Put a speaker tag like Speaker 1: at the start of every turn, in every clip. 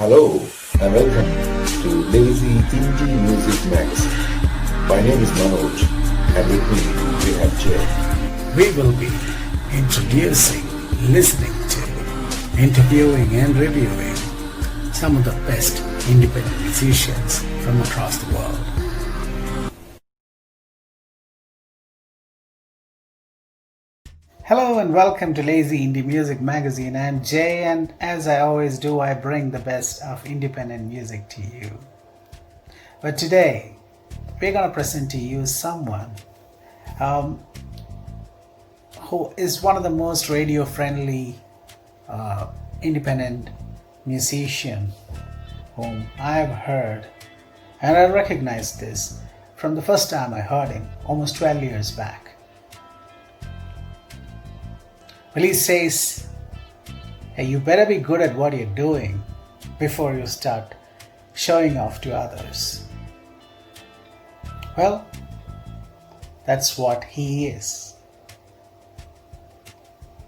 Speaker 1: Hello and welcome to Lazie Indie Music Magazine. My name is Manoj and with me we have Jay.
Speaker 2: We will be introducing, listening to, interviewing and reviewing some of the best independent musicians from across the world. Hello and welcome to Lazie Indie Music Magazine. I'm Jay, and as I always do, I bring the best of independent music to you. But today, we're going to present to you someone who is one of the most radio-friendly independent musician whom I've heard, and I recognized this from the first time I heard him almost 12 years back. Well, he says, hey, you better be good at what you're doing before you start showing off to others. Well, that's what he is.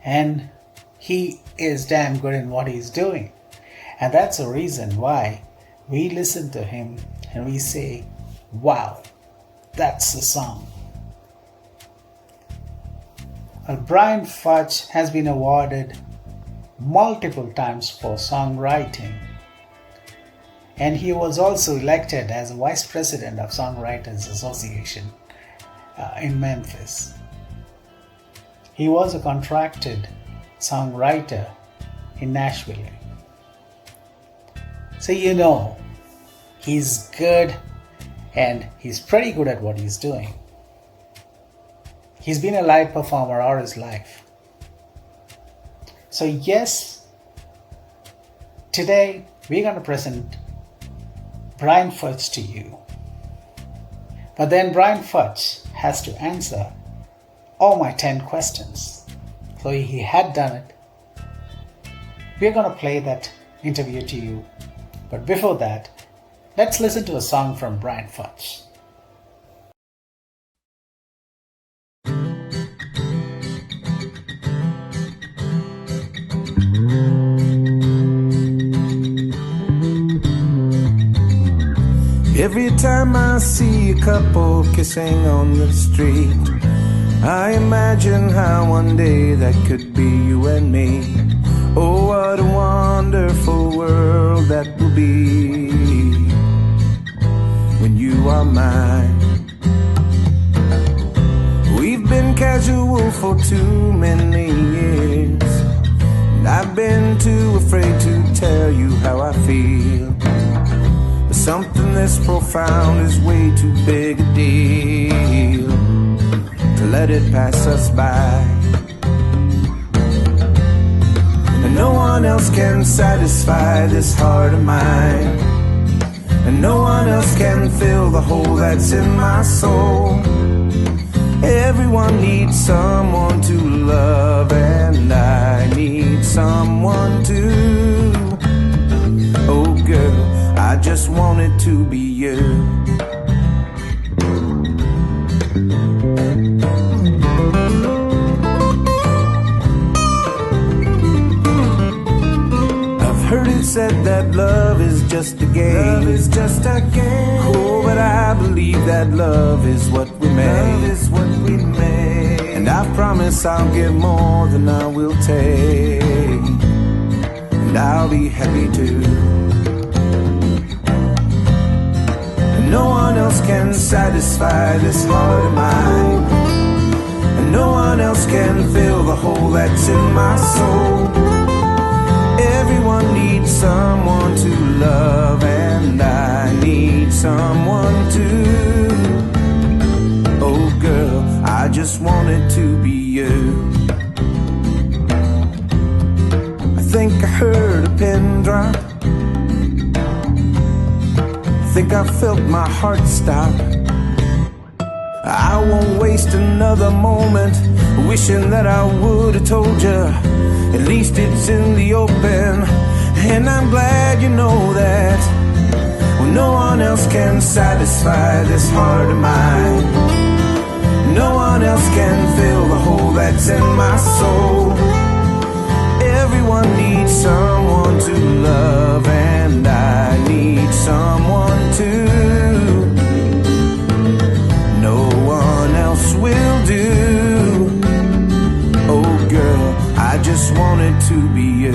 Speaker 2: And he is damn good in what he's doing. And that's the reason why we listen to him and we say, wow, that's the song. Well, Brian Futch has been awarded multiple times for songwriting, and he was also elected as a vice president of Songwriters Association in Memphis. He was a contracted songwriter in Nashville. So you know, he's good and he's pretty good at what he's doing. He's been a live performer all his life. So yes, today we're going to present Brian Futch to you. But then Brian Futch has to answer all my 10 questions. So he had done it. We're going to play that interview to you. But before that, let's listen to a song from Brian Futch.
Speaker 3: Every time I see a couple kissing on the street, I imagine how one day that could be you and me. Oh, what a wonderful world that will be when you are mine. We've been casual for too many years, and I've been too afraid to tell you how I feel. But something this profound is way too big a deal to let it pass us by. And no one else can satisfy this heart of mine, and no one else can fill the hole that's in my soul. Everyone needs someone to love, and I need someone to. Oh girl, I just want it to be you. I've heard it said that love is just a game. Love is just a game. Oh, but I believe that love is what we made. Love is what we made. And I promise I'll give more than I will take, and I'll be happy too. No one else can satisfy this heart of mine, and no one else can fill the hole that's in my soul. Everyone needs someone to love, and I need someone to. Oh girl, I just want it to be you. I think I heard a pin drop. Think I felt my heart stop. I won't waste another moment wishing that I would have told you. At least it's in the open, and I'm glad you know that. Well, no one else can satisfy this heart of mine. No one else can fill the hole that's in my soul. Everyone needs someone to love, and I need someone too. No one else will do. Oh girl, I just wanted to be you.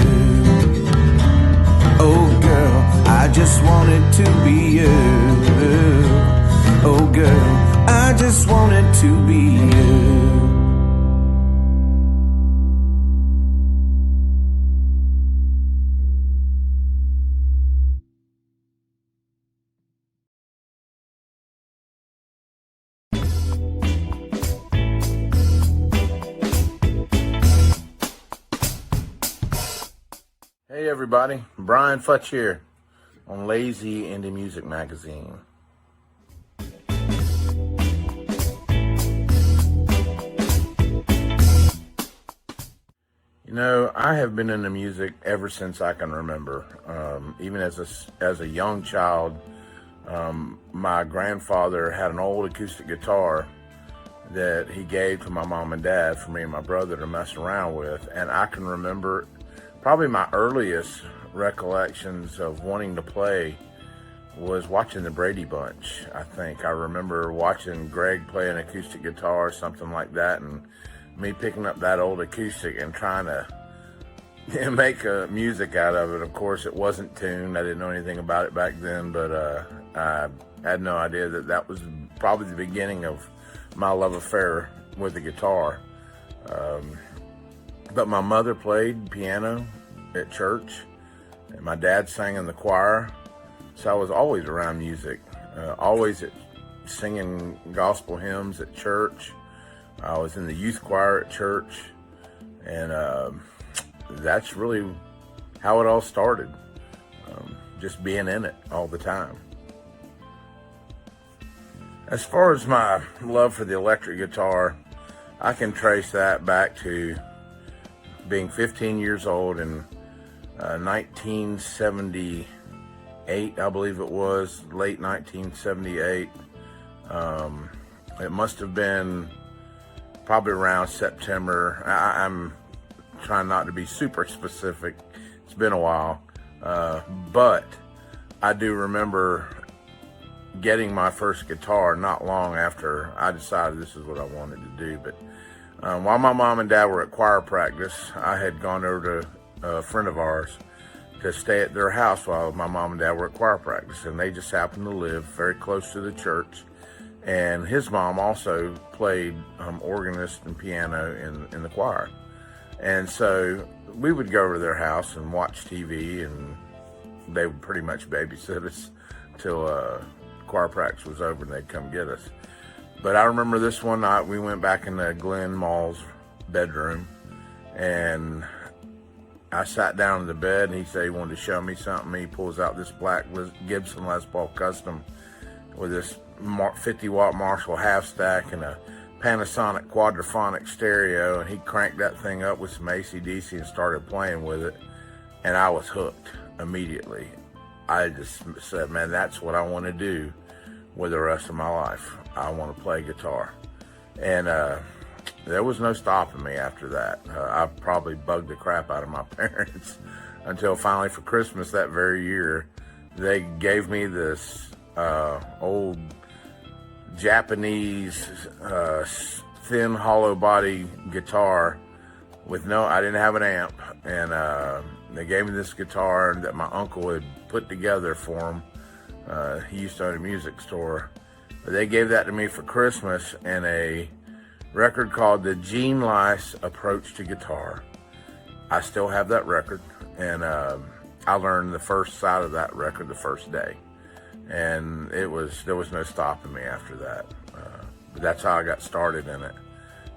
Speaker 3: Oh girl, I just wanted to be you. Oh girl, I just wanted to be you.
Speaker 4: Hey everybody, Brian Futch here on Lazie Indie Music Magazine. You know, I have been into music ever since I can remember. Even as a young child, my grandfather had an old acoustic guitar that he gave to my mom and dad for me and my brother to mess around with, and I can remember probably my earliest recollections of wanting to play was watching the Brady Bunch. I think I remember watching Greg play an acoustic guitar or something like that, and me picking up that old acoustic and trying to make music out of it. Of course, it wasn't tuned. I didn't know anything about it back then, but I had no idea that was probably the beginning of my love affair with the guitar. But my mother played piano at church, and my dad sang in the choir, so I was always around music, always singing gospel hymns at church. I was in the youth choir at church, and that's really how it all started, just being in it all the time. As far as my love for the electric guitar, I can trace that back to being 15 years old in 1978, I believe it was, late 1978. It must have been probably around September. I'm trying not to be super specific. It's been a while. But I do remember getting my first guitar not long after I decided this is what I wanted to do. But while my mom and dad were at choir practice, I had gone over to a friend of ours to stay at their house while my mom and dad were at choir practice, and they just happened to live very close to the church. And his mom also played organist and piano in the choir. And so we would go over to their house and watch TV, and they would pretty much babysit us till choir practice was over and they'd come get us. But I remember this one night we went back into Glenn Mall's bedroom, and I sat down in the bed, and he said he wanted to show me something. He pulls out this black Gibson Les Paul Custom with this 50-watt Marshall half stack and a Panasonic quadraphonic stereo, and he cranked that thing up with some AC/DC and started playing with it, and I was hooked immediately. I just said, man, that's what I want to do with the rest of my life. I want to play guitar. And there was no stopping me after that. I probably bugged the crap out of my parents until finally for Christmas that very year, they gave me this old Japanese thin hollow body guitar with I didn't have an amp, and they gave me this guitar that my uncle had put together for him. He used to own a music store. But they gave that to me for Christmas, and a record called The Gene Lice Approach to Guitar. I still have that record, and I learned the first side of that record the first day. And there was no stopping me after that. But that's how I got started in it.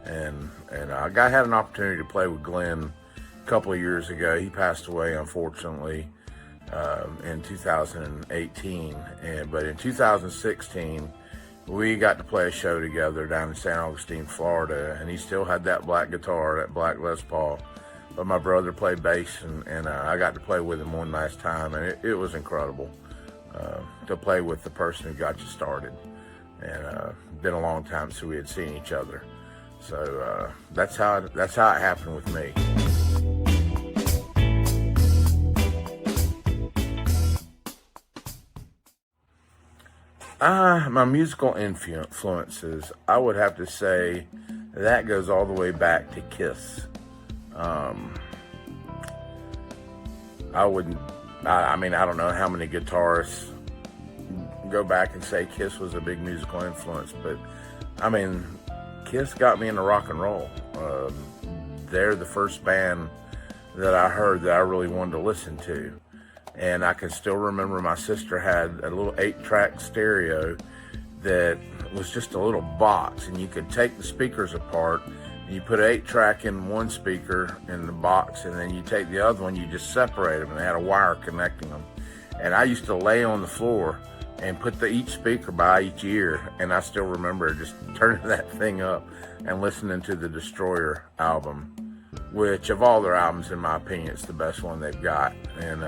Speaker 4: And I had an opportunity to play with Glenn a couple of years ago. He passed away, unfortunately, in 2018. But in 2016, we got to play a show together down in San Augustine, Florida. And he still had that black guitar, that black Les Paul. But my brother played bass, and I got to play with him one last time. And it was incredible to play with the person who got you started. And been a long time since we had seen each other. So that's how it happened with me. My musical influences, I would have to say that goes all the way back to Kiss. I mean, I don't know how many guitarists go back and say Kiss was a big musical influence, but I mean, Kiss got me into rock and roll. They're the first band that I heard that I really wanted to listen to. And I can still remember my sister had a little 8-track stereo that was just a little box, and you could take the speakers apart and you put an 8-track in one speaker in the box, and then you take the other one, you just separate them, and they had a wire connecting them. And I used to lay on the floor and put each speaker by each ear, and I still remember just turning that thing up and listening to the Destroyer album, which of all their albums, in my opinion, it's the best one they've got. And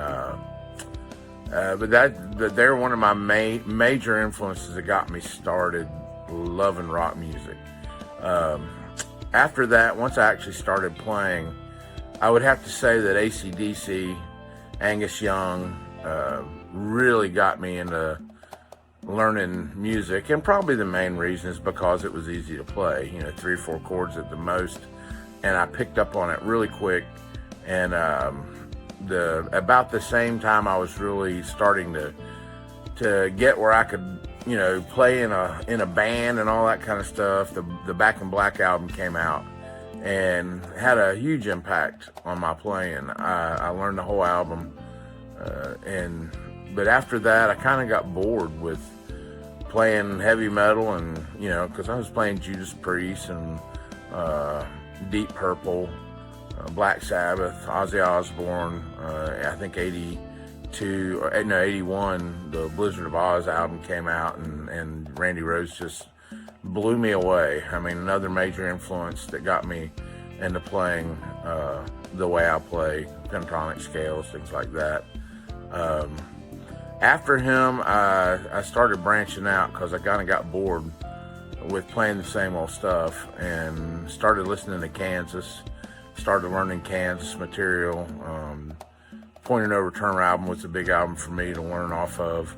Speaker 4: but they're one of my major influences that got me started loving rock music. After that, once I actually started playing, I would have to say that AC/DC, Angus Young, really got me into learning music, and probably the main reason is because it was easy to play, 3 or 4 chords at the most, and I picked up on it really quick. And about the same time I was really starting to get where I could play in a band and all that kind of stuff, the Back in Black album came out and had a huge impact on my playing. I learned the whole album, but after that I kind of got bored with playing heavy metal, and because I was playing Judas Priest and Deep Purple, Black Sabbath, Ozzy Osbourne. I think 81, the Blizzard of Oz album came out, and Randy Rhoads just blew me away. I mean, another major influence that got me into playing the way I play, pentatonic scales, things like that. After him, I started branching out because I kind of got bored with playing the same old stuff, and started listening to Kansas, started learning Kansas material. Point No Return album was a big album for me to learn off of.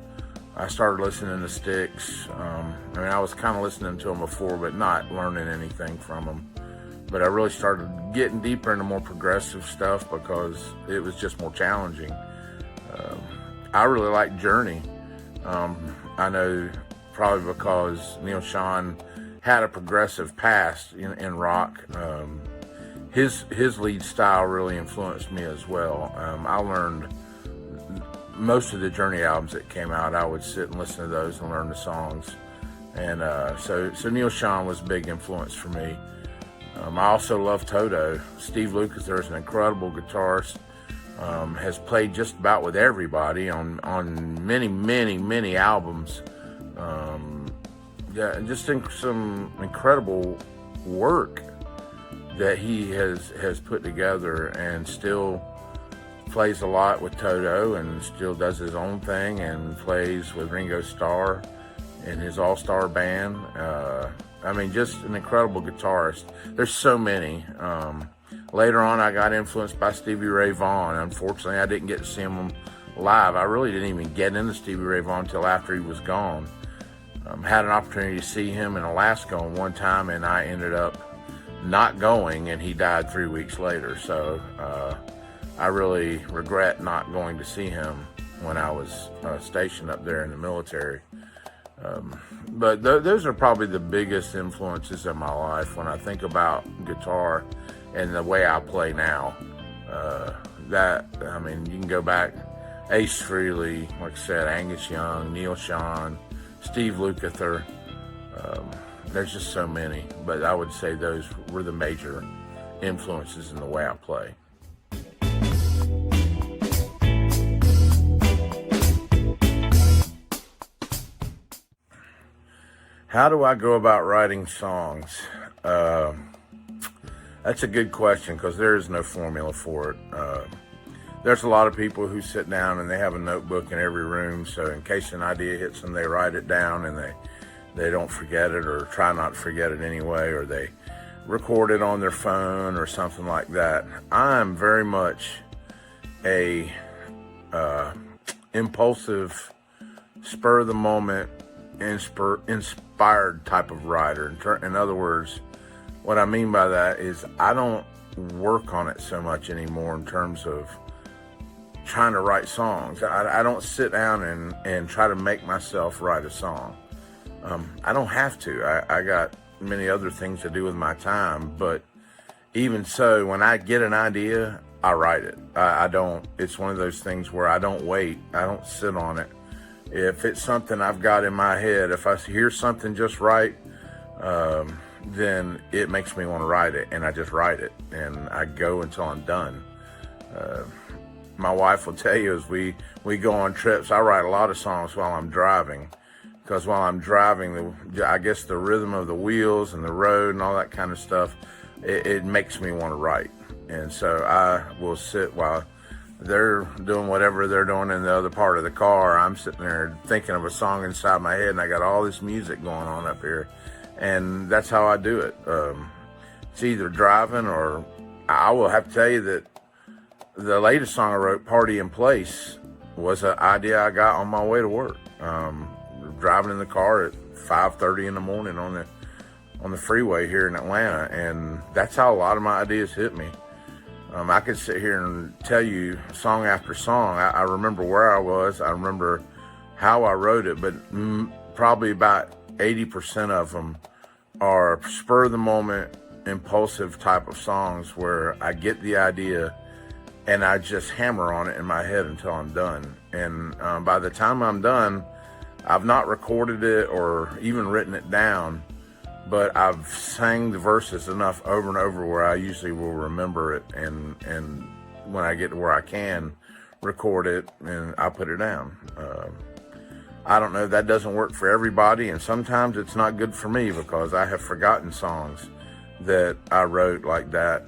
Speaker 4: I started listening to Styx. I was kind of listening to them before, but not learning anything from them. But I really started getting deeper into more progressive stuff because it was just more challenging. I really like Journey. I know probably because Neil Schon had a progressive past in rock. His lead style really influenced me as well. I learned most of the Journey albums that came out. I would sit and listen to those and learn the songs. And so Neil Schon was a big influence for me. I also love Toto. Steve Lukather is an incredible guitarist. Has played just about with everybody on many, many, many albums. Just some incredible work that he has put together, and still plays a lot with Toto, and still does his own thing, and plays with Ringo Starr in his all-star band. Just an incredible guitarist. There's so many. Later on, I got influenced by Stevie Ray Vaughan. Unfortunately, I didn't get to see him live. I really didn't even get into Stevie Ray Vaughan until after he was gone. Had an opportunity to see him in Alaska one time, and I ended up not going, and he died 3 weeks later. So I really regret not going to see him when I was stationed up there in the military. But those are probably the biggest influences in my life when I think about guitar and the way I play now. You can go back, Ace Frehley, like I said, Angus Young, Neil Schon, Steve Lukather. There's just so many, but I would say those were the major influences in the way I play. How do I go about writing songs? That's a good question, because there is no formula for it. There's a lot of people who sit down and they have a notebook in every room, so in case an idea hits them, they write it down, and they don't forget it, or try not to forget it anyway, or they record it on their phone or something like that. I'm very much a impulsive, spur of the moment inspired type of writer. In other words, what I mean by that is I don't work on it so much anymore in terms of trying to write songs. I don't sit down and try to make myself write a song. I don't have to. I got many other things to do with my time, but even so, when I get an idea, I write it. I don't, it's one of those things where I don't wait. I don't sit on it. If it's something I've got in my head, if I hear something just right, then it makes me want to write it, and I just write it, and I go until I'm done. My wife will tell you as we go on trips, I write a lot of songs while I'm driving, because while I'm driving, I guess the rhythm of the wheels and the road and all that kind of stuff, it makes me want to write. And so I will sit while they're doing whatever they're doing in the other part of the car. I'm sitting there thinking of a song inside my head, and I got all this music going on up here. And that's how I do it. It's either driving, or I will have to tell you that the latest song I wrote, Party in Place, was an idea I got on my way to work. Driving in the car at 5:30 in the morning on the freeway here in Atlanta, and that's how a lot of my ideas hit me. I could sit here and tell you song after song. I remember where I was. I remember how I wrote it, but probably about 80% of them are spur of the moment, impulsive type of songs where I get the idea and I just hammer on it in my head until I'm done. And by the time I'm done, I've not recorded it or even written it down, but I've sang the verses enough over and over where I usually will remember it, and when I get to where I can record it, and I put it down. I don't know, that doesn't work for everybody, and sometimes it's not good for me because I have forgotten songs that I wrote like that.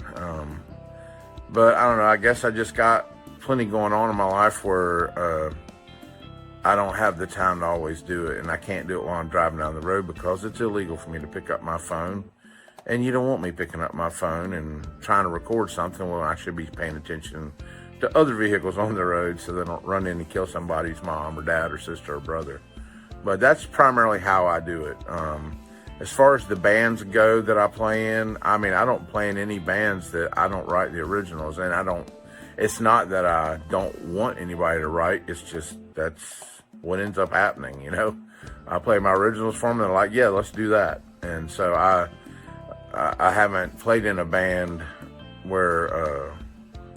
Speaker 4: But I don't know, I guess I just got plenty going on in my life where I don't have the time to always do it, and I can't do it while I'm driving down the road because it's illegal for me to pick up my phone, and you don't want me picking up my phone and trying to record something when I should be paying attention to other vehicles on the road so they don't run in and kill somebody's mom or dad or sister or brother. But that's primarily how I do it. As far as the bands go that I play in, I mean, I don't play in any bands that I don't write the originals, and it's not that I don't want anybody to write, it's just that's what ends up happening, you know. I play my originals for them, and they're like, yeah, let's do that. And so I haven't played in a band where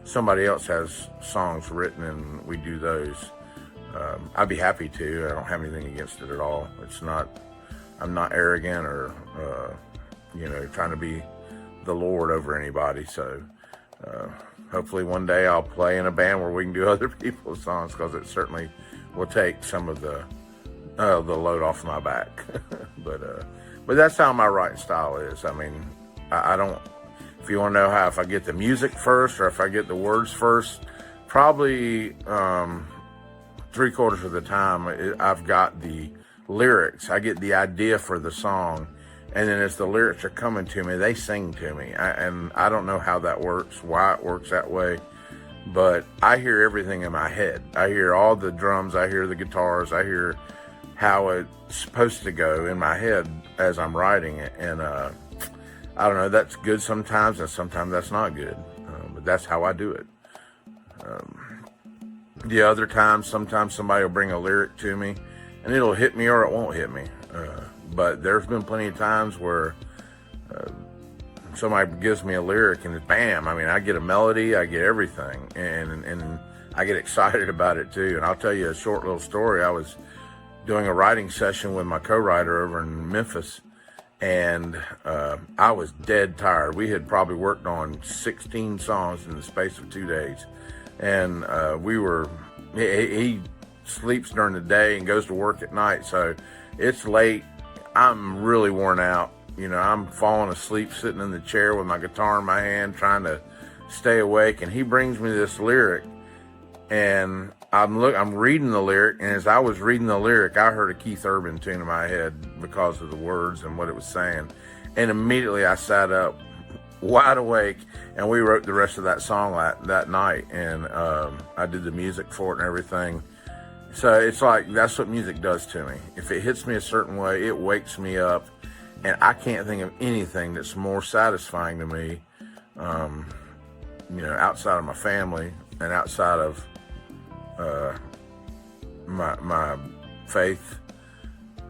Speaker 4: somebody else has songs written and we do those. I'd be happy to. I don't have anything against it at all. I'm not arrogant or trying to be the Lord over anybody. So hopefully one day I'll play in a band where we can do other people's songs, because it certainly will take some of the load off my back. But that's how my writing style is. I mean, I don't, if you want to know how, if I get the music first or if I get the words first, probably 3/4 of the time I've got the lyrics. I get the idea for the song, and then as the lyrics are coming to me, they sing to me. And I don't know how that works, why it works that way, but I hear everything in my head. I hear all the drums, I hear the guitars, I hear how it's supposed to go in my head as I'm writing it. And I don't know, that's good sometimes, and sometimes that's not good. But that's how I do it. The other times, sometimes somebody will bring a lyric to me, and it'll hit me or it won't hit me. But there's been plenty of times where somebody gives me a lyric and it's bam. I mean, I get a melody, I get everything, and I get excited about it too. And I'll tell you a short little story. I was doing a writing session with my co-writer over in Memphis, and I was dead tired. We had probably worked on 16 songs in the space of 2 days, and he sleeps during the day and goes to work at night, so it's late. I'm really worn out. You know, I'm falling asleep sitting in the chair with my guitar in my hand trying to stay awake, and he brings me this lyric, and I'm reading the lyric, and as I was reading the lyric, I heard a Keith Urban tune in my head because of the words and what it was saying, and immediately I sat up wide awake, and we wrote the rest of that song that night, and I did the music for it and everything. So it's like, that's what music does to me. If it hits me a certain way, it wakes me up, and I can't think of anything that's more satisfying to me, outside of my family and outside of my faith,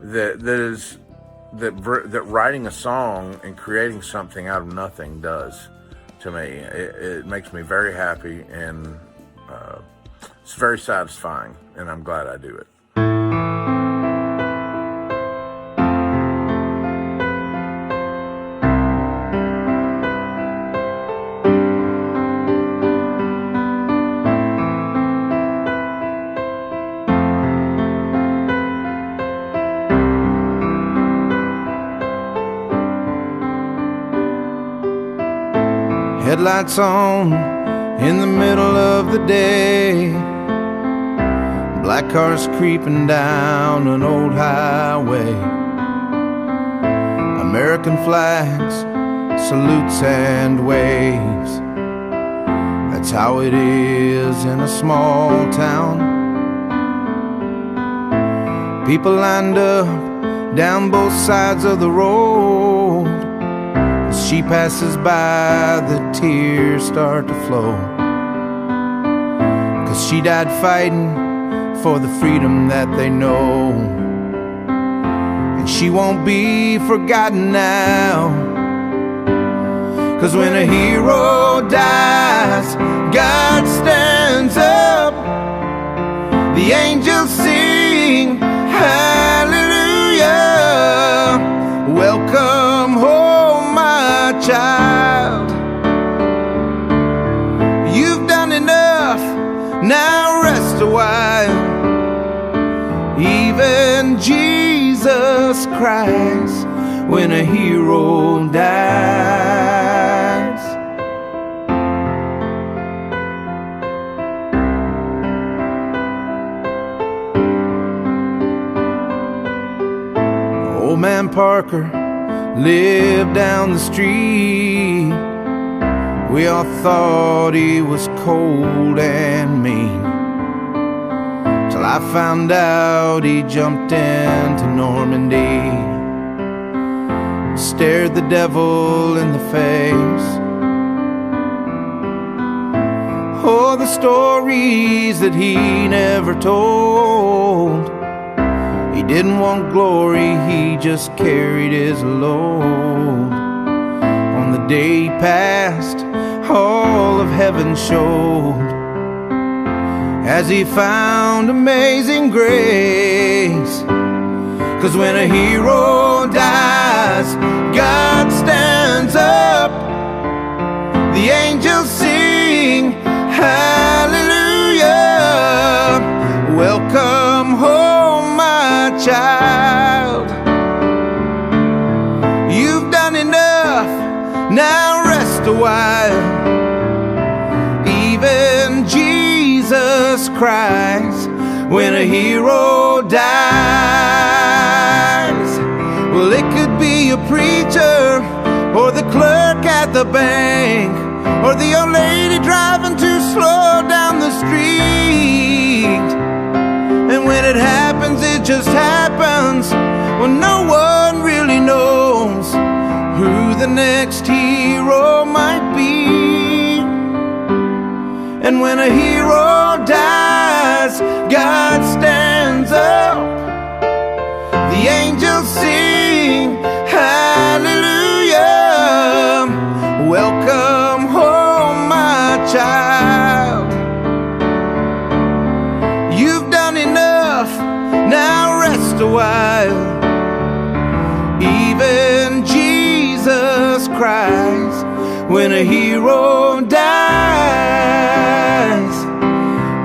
Speaker 4: that writing a song and creating something out of nothing does to me. It makes me very happy, and it's very satisfying, and I'm glad I do it.
Speaker 3: Headlights on in the middle of the day, black cars creeping down an old highway, American flags, salutes and waves. That's how it is in a small town. People lined up down both sides of the road. As she passes by, the tears start to flow, 'cause she died fighting for the freedom that they know. And she won't be forgotten now, 'cause when a hero dies, God stands up. The angels sing hallelujah. Welcome home, my child. You've done enough, now rest a while. Even Jesus cries when a hero dies. Old man Parker lived down the street. We all thought he was cold and mean, till I found out he jumped into Normandy, stared the devil in the face. Oh, the stories that he never told. He didn't want glory, he just carried his load. On the day he passed, all of heaven showed, as he found amazing grace. 'Cause when a hero dies, God stands up. The angels sing hallelujah. Welcome home, my child. You've done enough, now rest a while. Even Jesus cries when a hero dies. Well, it could be a preacher, or the clerk at the bank, or the old lady driving too slow down the street. And when it happens, it just happens. Well, no one really knows who the next hero might be. And when a hero dies, God stands up. The angels sing hallelujah. Welcome home, my child. You've done enough, now rest a while. Even Jesus cries when a hero dies.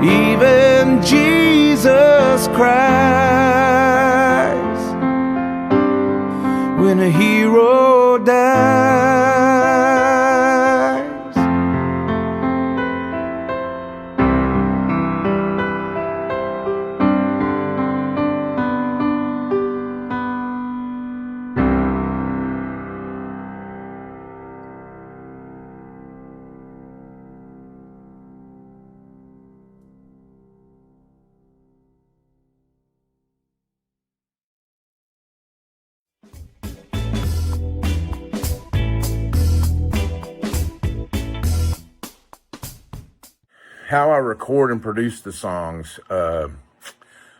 Speaker 3: Even Jesus cries when a hero dies.
Speaker 4: how I record and produce the songs. There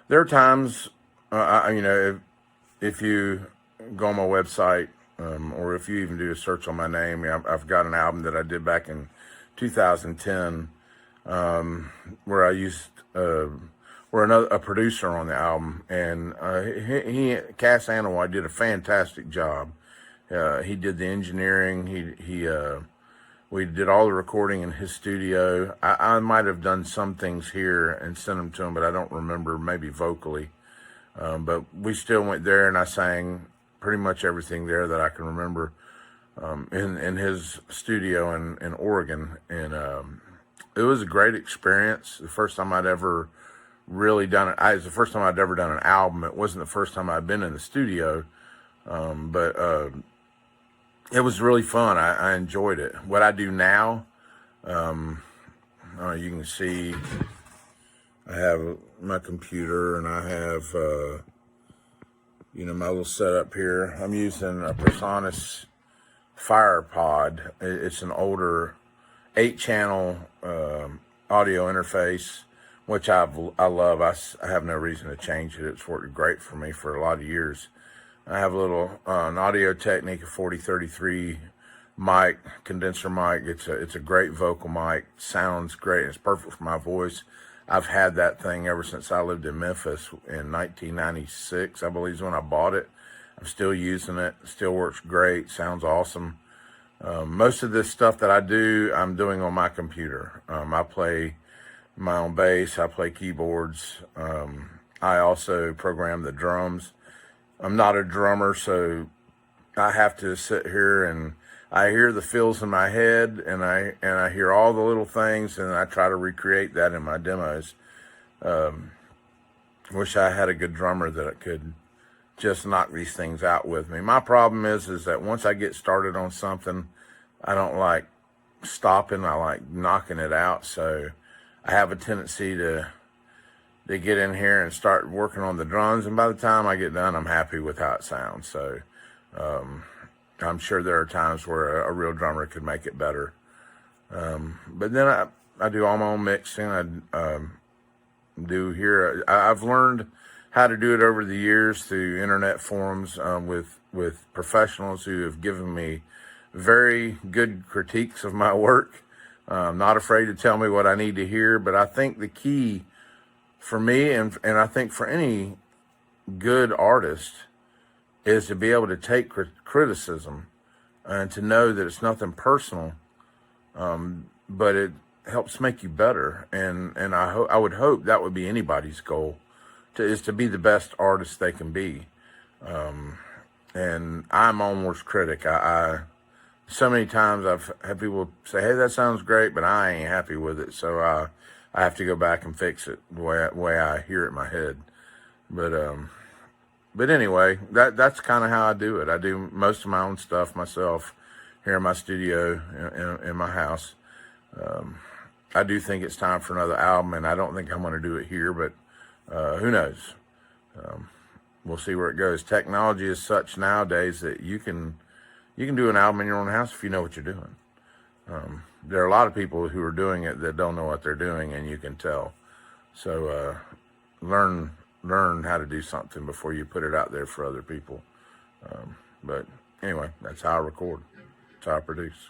Speaker 4: are times, if you go on my website, or if you even do a search on my name, I've got an album that I did back in 2010, where I used, where a producer on the album, and Cass Anawai did a fantastic job. He did the engineering. We did all the recording in his studio. I might have done some things here and sent them to him, but I don't remember, maybe vocally. But we still went there, and I sang pretty much everything there that I can remember in his studio in Oregon. And it was a great experience. The first time I'd ever really done it. It was the first time I'd ever done an album. It wasn't the first time I'd been in the studio, but it was really fun. I enjoyed it. What I do now, you can see I have my computer, and I have, my little setup here. I'm using a Personas FirePod. It's an older 8-channel audio interface, which I love. I have no reason to change it. It's worked great for me for a lot of years. I have a little an Audio Technica 4033 mic, condenser mic. It's a great vocal mic. Sounds great. It's perfect for my voice. I've had that thing ever since I lived in Memphis in 1996, I believe is when I bought it. I'm still using it. Still works great. Sounds awesome. Most of this stuff that I do, I'm doing on my computer. I play my own bass. I play keyboards. I also program the drums. I'm not a drummer, so I have to sit here and I hear the fills in my head, and I hear all the little things, and I try to recreate that in my demos. Wish I had a good drummer that could just knock these things out with me. My problem is that once I get started on something, I don't like stopping. I like knocking it out. So I have a tendency to get in here and start working on the drums, and by the time I get done, I'm happy with how it sounds. So I'm sure there are times where a real drummer could make it better. But then I do all my own mixing. I've learned how to do it over the years through internet forums with professionals who have given me very good critiques of my work. Not afraid to tell me what I need to hear, but I think the key for me, and I think for any good artist, is to be able to take criticism and to know that it's nothing personal, but it helps make you better. And I would hope that would be anybody's goal, is to be the best artist they can be. And I'm my own worst critic. So many times I've had people say, "Hey, that sounds great," but I ain't happy with it. So I have to go back and fix it the way I hear it in my head. But anyway, that's kind of how I do it. I do most of my own stuff myself here in my studio in my house. I do think it's time for another album, and I don't think I'm going to do it here, but who knows? We'll see where it goes. Technology is such nowadays that you can do an album in your own house if you know what you're doing. There are a lot of people who are doing it that don't know what they're doing, and you can tell. So learn how to do something before you put it out there for other people. But anyway, that's how I record. That's how I produce.